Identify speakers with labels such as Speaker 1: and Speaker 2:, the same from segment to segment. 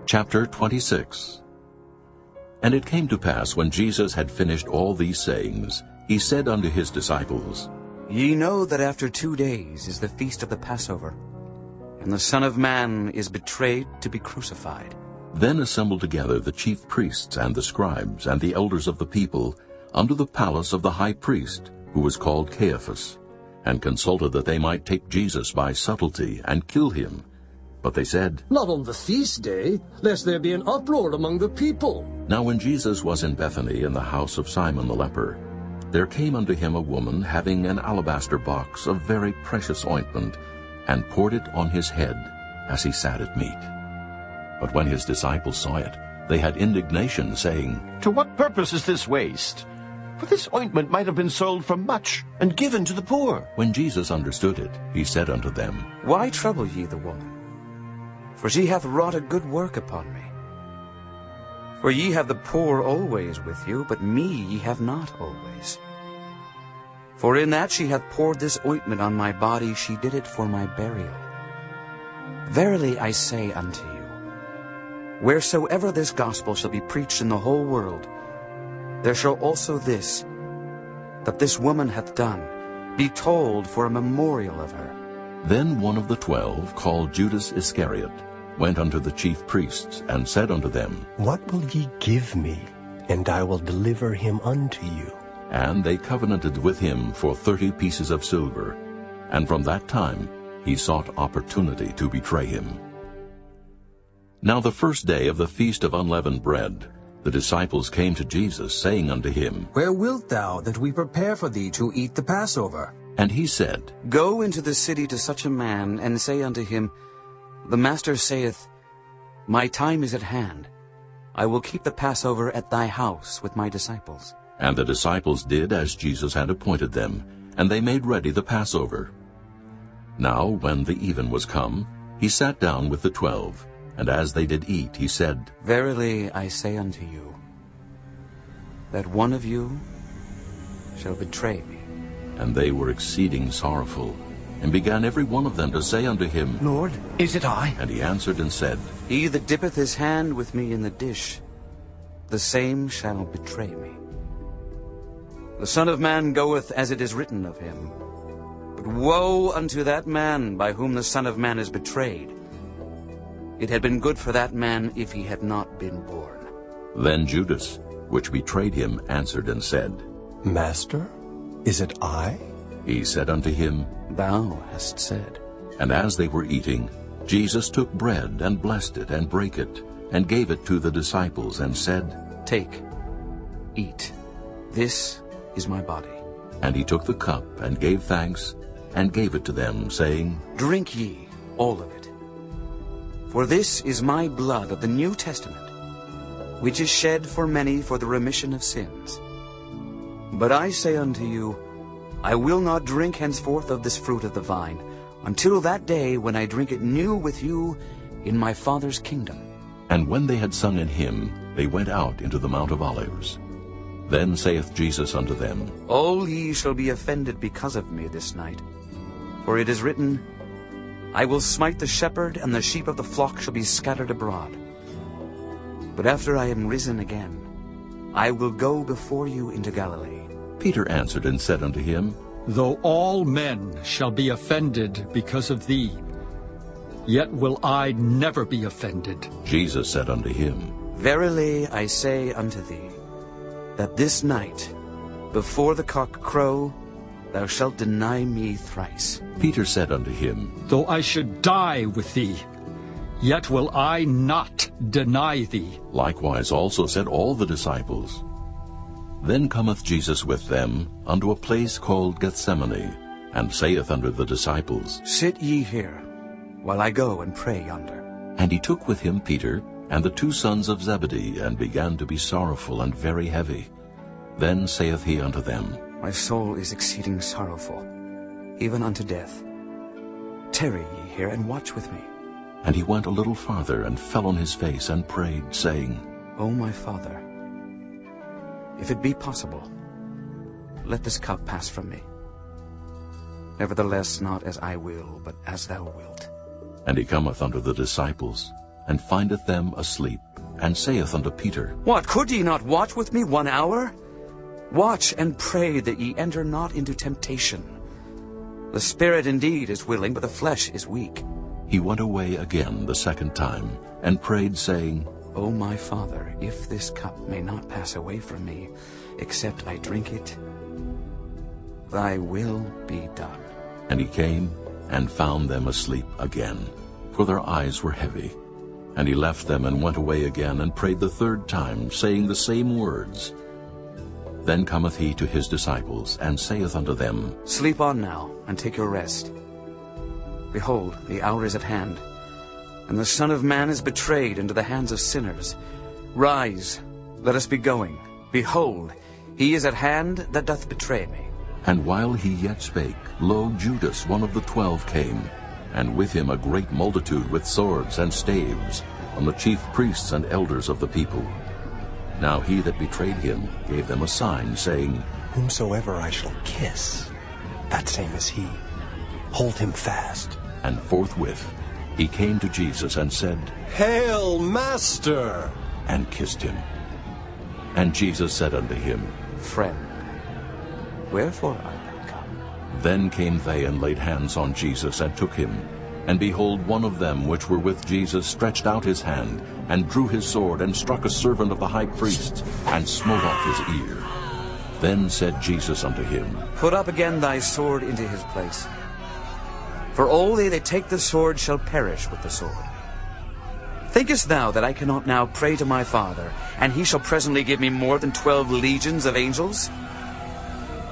Speaker 1: Chapter 26. And it came to pass, when Jesus had finished all these sayings, he said unto his disciples,
Speaker 2: Ye know that after 2 days is the feast of the Passover, and the Son of Man is betrayed to be crucified.
Speaker 1: Then assembled together the chief priests and the scribes and the elders of the people unto the palace of the high priest, who was called Caiaphas, and consulted that they might take Jesus by subtlety and kill him. But they said,
Speaker 3: Not on the feast day, lest there be an uproar among the people.
Speaker 1: Now when Jesus was in Bethany in the house of Simon the leper, there came unto him a woman having an alabaster box of very precious ointment, and poured it on his head as he sat at meat. But when his disciples saw it, they had indignation, saying,
Speaker 4: To what purpose is this waste? For this ointment might have been sold for much, and given to the poor.
Speaker 1: When Jesus understood it, he said unto them,
Speaker 2: Why trouble ye the woman? For she hath wrought a good work upon me. For ye have the poor always with you, but me ye have not always. For in that she hath poured this ointment on my body, she did it for my burial. Verily I say unto you, wheresoever this gospel shall be preached in the whole world, there shall also this, that this woman hath done, be told for a memorial of her.
Speaker 1: Then one of the 12, called Judas Iscariot, went unto the chief priests, and said unto them,
Speaker 5: What will ye give me, and I will deliver him unto you?
Speaker 1: And they covenanted with him for 30 pieces of silver. And from that time he sought opportunity to betray him. Now the first day of the feast of unleavened bread, the disciples came to Jesus, saying unto him,
Speaker 6: Where wilt thou that we prepare for thee to eat the Passover?
Speaker 1: And he said,
Speaker 2: Go into the city to such a man, and say unto him, The Master saith, My time is at hand. I will keep the Passover at thy house with my disciples.
Speaker 1: And the disciples did as Jesus had appointed them, and they made ready the Passover. Now when the even was come, he sat down with the 12, and as they did eat, he said,
Speaker 2: Verily I say unto you, that one of you shall betray me.
Speaker 1: And they were exceeding sorrowful, and began every one of them to say unto him,
Speaker 4: Lord, is it I?
Speaker 1: And he answered and said,
Speaker 2: He that dippeth his hand with me in the dish, the same shall betray me. The Son of Man goeth as it is written of him. But woe unto that man by whom the Son of Man is betrayed. It had been good for that man if he had not been born.
Speaker 1: Then Judas, which betrayed him, answered and said,
Speaker 5: Master, is it I?
Speaker 1: He said unto him,
Speaker 2: Thou hast said.
Speaker 1: And as they were eating, Jesus took bread, and blessed it, and brake it, and gave it to the disciples, and said,
Speaker 2: Take, eat. This is my body.
Speaker 1: And he took the cup, and gave thanks, and gave it to them, saying,
Speaker 2: Drink ye all of it. For this is my blood of the New Testament, which is shed for many for the remission of sins. But I say unto you, I will not drink henceforth of this fruit of the vine, until that day when I drink it new with you in my Father's kingdom.
Speaker 1: And when they had sung an hymn, they went out into the Mount of Olives. Then saith Jesus unto them,
Speaker 2: All ye shall be offended because of me this night. For it is written, I will smite the shepherd, and the sheep of the flock shall be scattered abroad. But after I am risen again, I will go before you into Galilee.
Speaker 1: Peter answered and said unto him,
Speaker 7: Though all men shall be offended because of thee, yet will I never be offended.
Speaker 1: Jesus said unto him,
Speaker 2: Verily I say unto thee, that this night, before the cock crow, thou shalt deny me thrice.
Speaker 1: Peter said unto him,
Speaker 7: Though I should die with thee, yet will I not deny thee.
Speaker 1: Likewise also said all the disciples. Then cometh Jesus with them unto a place called Gethsemane, and saith unto the disciples,
Speaker 2: Sit ye here, while I go and pray yonder.
Speaker 1: And he took with him Peter and the 2 sons of Zebedee, and began to be sorrowful and very heavy. Then saith he unto them,
Speaker 2: My soul is exceeding sorrowful, even unto death. Tarry ye here, and watch with me.
Speaker 1: And he went a little farther, and fell on his face, and prayed, saying,
Speaker 2: O my Father, if it be possible, let this cup pass from me. Nevertheless, not as I will, but as thou wilt.
Speaker 1: And he cometh unto the disciples, and findeth them asleep, and saith unto Peter,
Speaker 2: What, could ye not watch with me 1 hour? Watch and pray that ye enter not into temptation. The spirit indeed is willing, but the flesh is weak.
Speaker 1: He went away again the second time, and prayed, saying,
Speaker 2: O my Father, if this cup may not pass away from me, except I drink it, thy will be done.
Speaker 1: And he came and found them asleep again, for their eyes were heavy. And he left them and went away again, and prayed the third time, saying the same words. Then cometh he to his disciples, and saith unto them,
Speaker 2: Sleep on now, and take your rest. Behold, the hour is at hand, and the Son of Man is betrayed into the hands of sinners. Rise, let us be going. Behold, he is at hand that doth betray me.
Speaker 1: And while he yet spake, lo, Judas, one of the 12, came, and with him a great multitude with swords and staves, from the chief priests and elders of the people. Now he that betrayed him gave them a sign, saying,
Speaker 5: Whomsoever I shall kiss, that same is he. Hold him fast.
Speaker 1: And forthwith he came to Jesus and said,
Speaker 5: Hail, Master!
Speaker 1: And kissed him. And Jesus said unto him,
Speaker 2: Friend, wherefore art thou come?
Speaker 1: Then came they and laid hands on Jesus, and took him. And behold, one of them which were with Jesus stretched out his hand, and drew his sword, and struck a servant of the high priest, and smote off his ear. Then said Jesus unto him,
Speaker 2: Put up again thy sword into his place. For all they that take the sword shall perish with the sword. Thinkest thou that I cannot now pray to my Father, and he shall presently give me more than 12 legions of angels?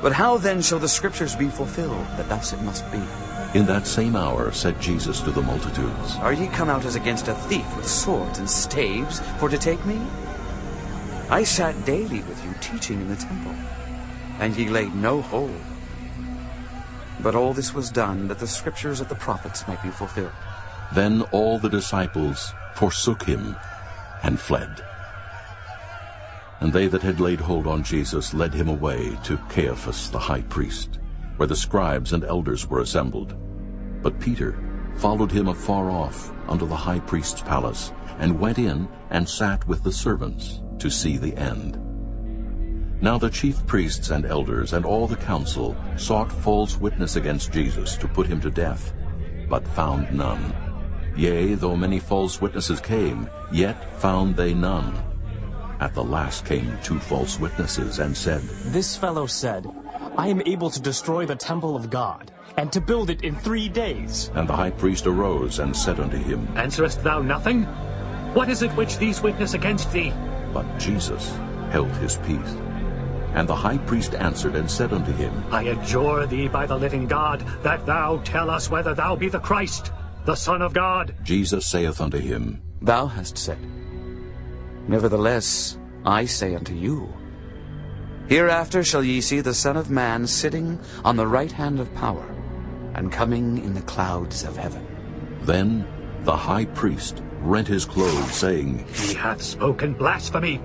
Speaker 2: But how then shall the Scriptures be fulfilled, that thus it must be?
Speaker 1: In that same hour said Jesus to the multitudes,
Speaker 2: Are ye come out as against a thief with swords and staves for to take me? I sat daily with you teaching in the temple, and ye laid no hold. But all this was done, that the Scriptures of the prophets might be fulfilled.
Speaker 1: Then all the disciples forsook him, and fled. And they that had laid hold on Jesus led him away to Caiaphas the high priest, where the scribes and elders were assembled. But Peter followed him afar off unto the high priest's palace, and went in and sat with the servants to see the end. Now the chief priests and elders and all the council sought false witness against Jesus to put him to death, but found none. Yea, though many false witnesses came, yet found they none. At the last came 2 false witnesses, and said,
Speaker 8: This fellow said, I am able to destroy the temple of God, and to build it in 3 days.
Speaker 1: And the high priest arose and said unto him,
Speaker 9: Answerest thou nothing? What is it which these witness against thee?
Speaker 1: But Jesus held his peace. And the high priest answered and said unto him,
Speaker 9: I adjure thee by the living God, that thou tell us whether thou be the Christ, the Son of God.
Speaker 1: Jesus saith unto him,
Speaker 2: Thou hast said. Nevertheless, I say unto you, Hereafter shall ye see the Son of Man sitting on the right hand of power, and coming in the clouds of heaven.
Speaker 1: Then the high priest rent his clothes, saying,
Speaker 9: He hath spoken blasphemy.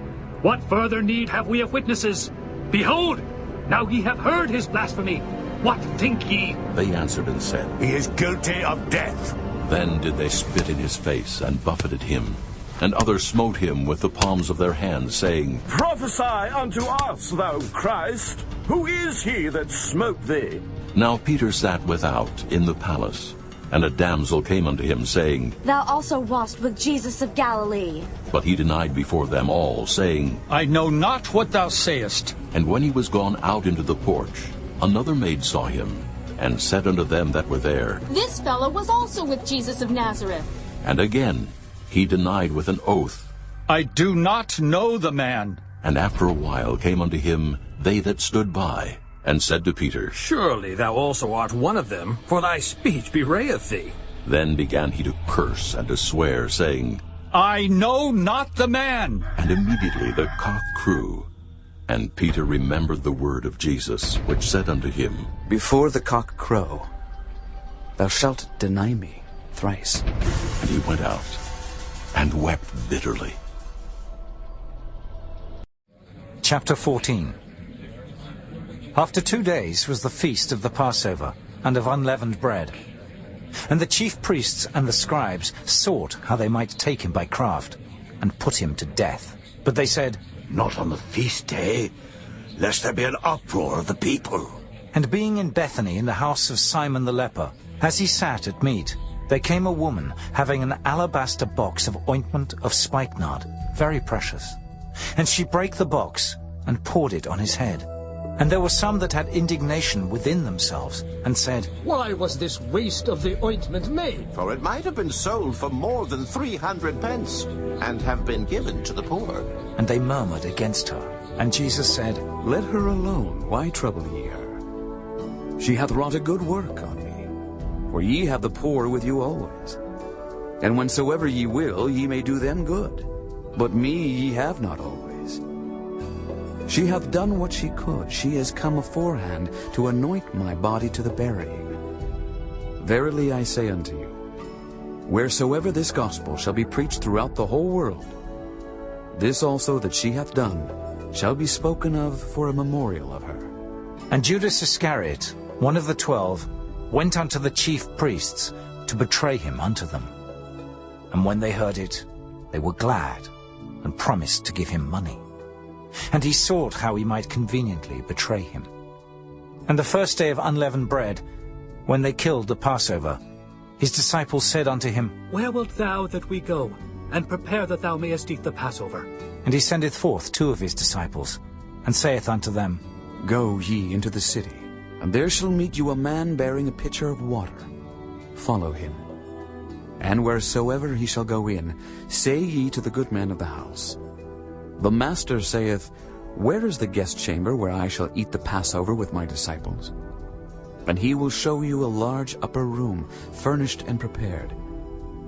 Speaker 9: What further need have we of witnesses? Behold, now ye have heard his blasphemy. What think ye?
Speaker 1: They answered and said,
Speaker 10: He is guilty of death.
Speaker 1: Then did they spit in his face, and buffeted him. And others smote him with the palms of their hands, saying,
Speaker 10: Prophesy unto us, thou Christ. Who is he that smote thee?
Speaker 1: Now Peter sat without in the palace. And a damsel came unto him, saying,
Speaker 11: Thou also wast with Jesus of Galilee.
Speaker 1: But he denied before them all, saying,
Speaker 7: I know not what thou sayest.
Speaker 1: And when he was gone out into the porch, another maid saw him, and said unto them that were there,
Speaker 12: This fellow was also with Jesus of Nazareth.
Speaker 1: And again he denied with an oath,
Speaker 7: I do not know the man.
Speaker 1: And after a while came unto him they that stood by, and said to Peter,
Speaker 3: Surely thou also art one of them, for thy speech bewrayeth thee.
Speaker 1: Then began he to curse and to swear, saying,
Speaker 7: I know not the man.
Speaker 1: And immediately the cock crew. And Peter remembered the word of Jesus, which said unto him,
Speaker 2: Before the cock crow, thou shalt deny me thrice.
Speaker 1: And he went out and wept bitterly.
Speaker 6: Chapter 14. After 2 days was the feast of the Passover, and of unleavened bread. And the chief priests and the scribes sought how they might take him by craft, and put him to death. But they said,
Speaker 13: "Not on the feast day, lest there be an uproar of the people."
Speaker 6: And being in Bethany in the house of Simon the leper, as he sat at meat, there came a woman having an alabaster box of ointment of spikenard, very precious. And she brake the box, and poured it on his head. And there were some that had indignation within themselves, and said,
Speaker 3: "Why was this waste of the ointment made?
Speaker 4: For it might have been sold for more than 300 pence, and have been given to the poor."
Speaker 6: And they murmured against her. And Jesus said,
Speaker 2: "Let her alone, why trouble ye her? She hath wrought a good work on me. For ye have the poor with you always. And whensoever ye will, ye may do them good. But me ye have not always. She hath done what she could. She is come aforehand to anoint my body to the burying. Verily I say unto you, wheresoever this gospel shall be preached throughout the whole world, this also that she hath done shall be spoken of for a memorial of her."
Speaker 6: And Judas Iscariot, one of the 12, went unto the chief priests to betray him unto them. And when they heard it, they were glad, and promised to give him money. And he sought how he might conveniently betray him. And the first day of unleavened bread, when they killed the Passover, his disciples said unto him,
Speaker 9: "Where wilt thou that we go, and prepare that thou mayest eat the Passover?"
Speaker 6: And he sendeth forth 2 of his disciples, and saith unto them,
Speaker 2: "Go ye into the city, and there shall meet you a man bearing a pitcher of water. Follow him. And wheresoever he shall go in, say ye to the good man of the house, The master saith, Where is the guest chamber where I shall eat the Passover with my disciples? And he will show you a large upper room, furnished and prepared.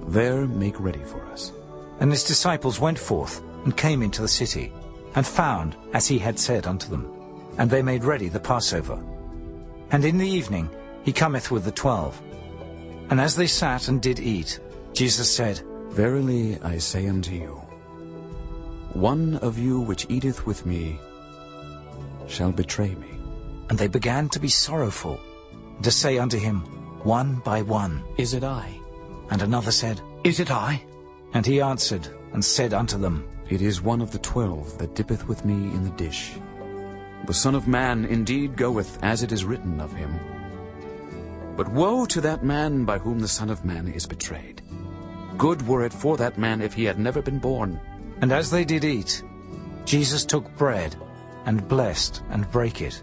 Speaker 2: There make ready for us."
Speaker 6: And his disciples went forth, and came into the city, and found as he had said unto them. And they made ready the Passover. And in the evening he cometh with the 12. And as they sat and did eat, Jesus said,
Speaker 2: "Verily I say unto you, one of you which eateth with me shall betray me."
Speaker 6: And they began to be sorrowful, and to say unto him, one by one,
Speaker 8: "Is it I?"
Speaker 6: And another said,
Speaker 13: "Is it I?"
Speaker 6: And he answered and said unto them,
Speaker 2: "It is one of the 12 that dippeth with me in the dish. The Son of Man indeed goeth as it is written of him. But woe to that man by whom the Son of Man is betrayed. Good were it for that man if he had never been born."
Speaker 6: And as they did eat, Jesus took bread, and blessed, and brake it,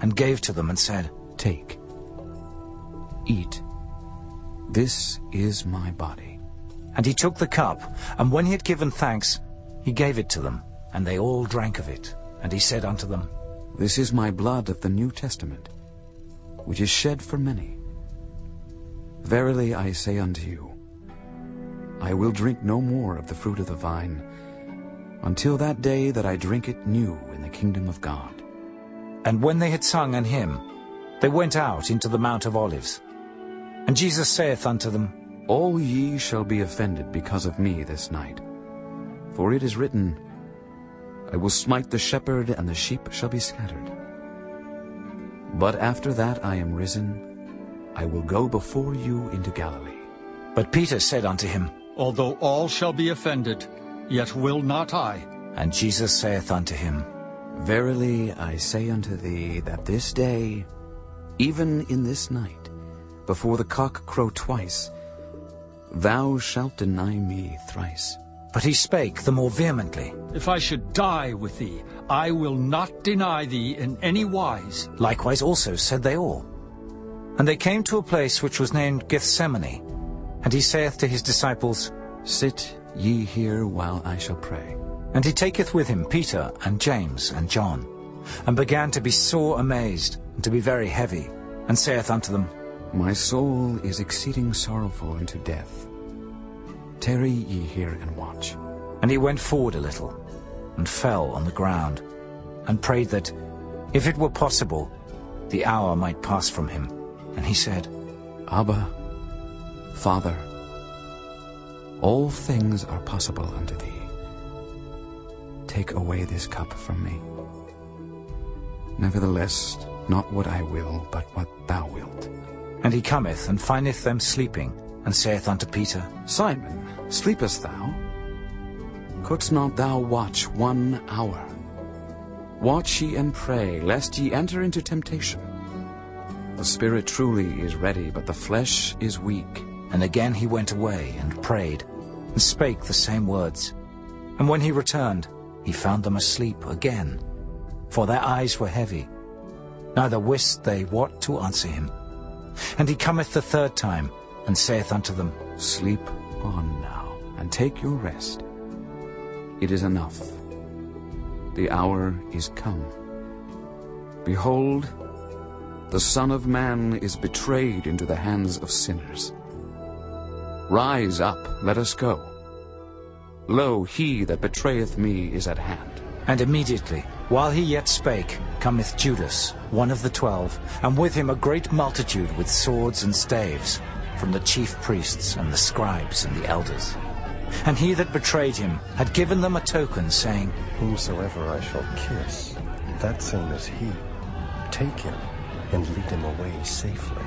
Speaker 6: and gave to them, and said,
Speaker 2: "Take, eat, this is my body."
Speaker 6: And he took the cup, and when he had given thanks, he gave it to them, and they all drank of it. And he said unto them,
Speaker 2: "This is my blood of the New Testament, which is shed for many. Verily I say unto you, I will drink no more of the fruit of the vine, until that day that I drink it new in the kingdom of God."
Speaker 6: And when they had sung an hymn, they went out into the Mount of Olives. And Jesus saith unto them,
Speaker 2: "All ye shall be offended because of me this night. For it is written, I will smite the shepherd, and the sheep shall be scattered. But after that I am risen, I will go before you into Galilee."
Speaker 6: But Peter said unto him,
Speaker 7: "Although all shall be offended, yet will not I."
Speaker 6: And Jesus saith unto him,
Speaker 2: "Verily I say unto thee, that this day, even in this night, before the cock crow twice, thou shalt deny me thrice."
Speaker 6: But he spake the more vehemently,
Speaker 7: "If I should die with thee, I will not deny thee in any wise."
Speaker 6: Likewise also said they all. And they came to a place which was named Gethsemane. And he saith to his disciples,
Speaker 2: "Sit ye here while I shall pray."
Speaker 6: And he taketh with him Peter and James and John, and began to be sore amazed, and to be very heavy, and saith unto them,
Speaker 2: "My soul is exceeding sorrowful unto death. Tarry ye here and watch."
Speaker 6: And he went forward a little, and fell on the ground, and prayed that, if it were possible, the hour might pass from him. And he said,
Speaker 2: "Abba, Father, all things are possible unto thee. Take away this cup from me. Nevertheless, not what I will, but what thou wilt."
Speaker 6: And he cometh, and findeth them sleeping, and saith unto Peter,
Speaker 2: Simon, sleepest thou? Couldst not thou watch 1 hour? Watch ye and pray, lest ye enter into temptation. The spirit truly is ready, but the flesh is weak.
Speaker 6: And again he went away, and prayed, and spake the same words. And when he returned, he found them asleep again, for their eyes were heavy. Neither wist they what to answer him. And he cometh the 3rd time, and saith unto them,
Speaker 2: Sleep on now, and take your rest. It is enough. The hour is come. Behold, the Son of Man is betrayed into the hands of sinners. Rise up, let us go. Lo, he that betrayeth me is at hand.
Speaker 6: And immediately, while he yet spake, cometh Judas, one of the 12, and with him a great multitude with swords and staves, from the chief priests and the scribes and the elders. And he that betrayed him had given them a token, saying,
Speaker 5: Whomsoever I shall kiss, that same is he. Take him, and lead him away safely.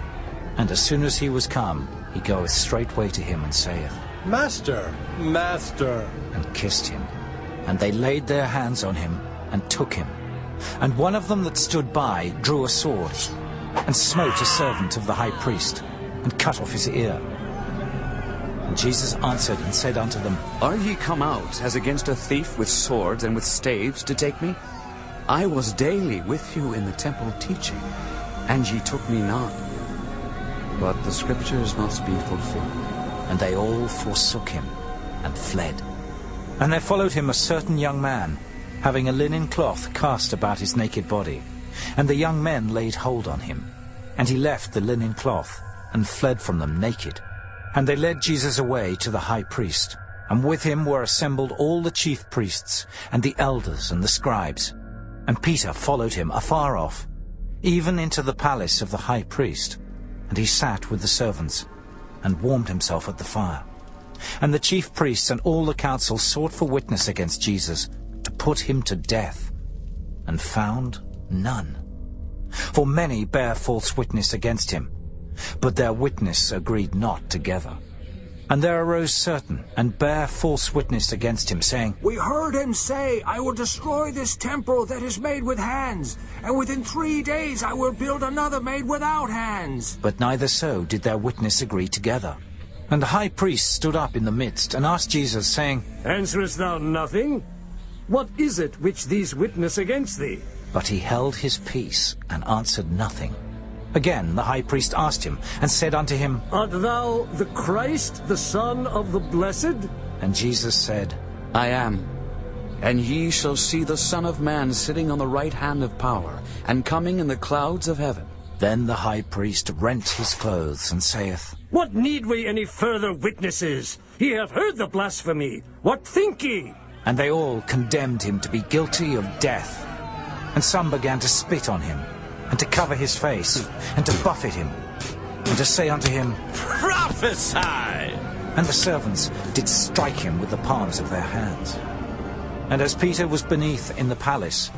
Speaker 6: And as soon as he was come, he goeth straightway to him, and saith,
Speaker 3: Master, Master,
Speaker 6: and kissed him. And they laid their hands on him, and took him. And one of them that stood by drew a sword, and smote a servant of the high priest, and cut off his ear. And Jesus answered and said unto them,
Speaker 2: Are ye come out as against a thief with swords and with staves to take me? I was daily with you in the temple teaching, and ye took me not. But the scriptures must be fulfilled.
Speaker 6: And they all forsook him, and fled. And there followed him a certain young man, having a linen cloth cast about his naked body. And the young men laid hold on him. And he left the linen cloth, and fled from them naked. And they led Jesus away to the high priest. And with him were assembled all the chief priests, and the elders, and the scribes. And Peter followed him afar off, even into the palace of the high priest. And he sat with the servants, and warmed himself at the fire. And the chief priests and all the council sought for witness against Jesus, to put him to death, and found none. For many bare false witness against him, but their witness agreed not together. And there arose certain, and bare false witness against him, saying,
Speaker 13: We heard him say, I will destroy this temple that is made with hands, and within 3 days I will build another made without hands.
Speaker 6: But neither so did their witness agree together. And the high priest stood up in the midst, and asked Jesus, saying,
Speaker 3: Answerest thou nothing? What is it which these witness against thee?
Speaker 6: But he held his peace, and answered nothing. Again the high priest asked him, and said unto him,
Speaker 3: Art thou the Christ, the Son of the Blessed?
Speaker 6: And Jesus said,
Speaker 2: I am. And ye shall see the Son of Man sitting on the right hand of power, and coming in the clouds of heaven.
Speaker 6: Then the high priest rent his clothes, and saith,
Speaker 3: What need we any further witnesses? Ye have heard the blasphemy. What think ye?
Speaker 6: And they all condemned him to be guilty of death. And some began to spit on him, and to cover his face, and to buffet him, and to say unto him,
Speaker 13: Prophesy!
Speaker 6: And the servants did strike him with the palms of their hands. And as Peter was beneath in the palace,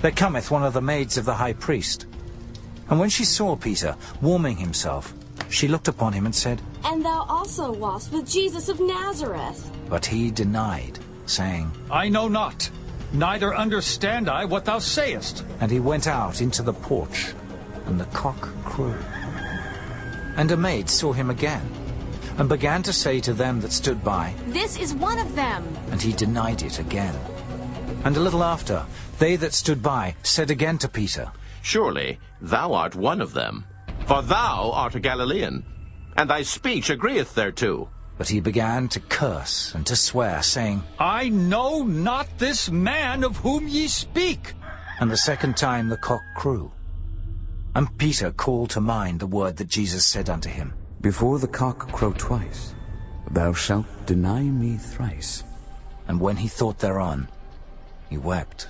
Speaker 6: there cometh one of the maids of the high priest. And when she saw Peter warming himself, she looked upon him and said,
Speaker 11: And thou also wast with Jesus of Nazareth.
Speaker 6: But he denied, saying,
Speaker 7: I know not, neither understand I what thou sayest.
Speaker 6: And he went out into the porch, and the cock crew. And a maid saw him again, and began to say to them that stood by,
Speaker 11: This is one of them.
Speaker 6: And he denied it again. And a little after, they that stood by said again to Peter,
Speaker 4: Surely thou art one of them, for thou art a Galilean, and thy speech agreeth thereto.
Speaker 6: But he began to curse and to swear, saying,
Speaker 7: I know not this man of whom ye speak.
Speaker 6: And the second time the cock crew. And Peter called to mind the word that Jesus said unto him,
Speaker 2: Before the cock crow twice, thou shalt deny me thrice.
Speaker 6: And when he thought thereon, he wept.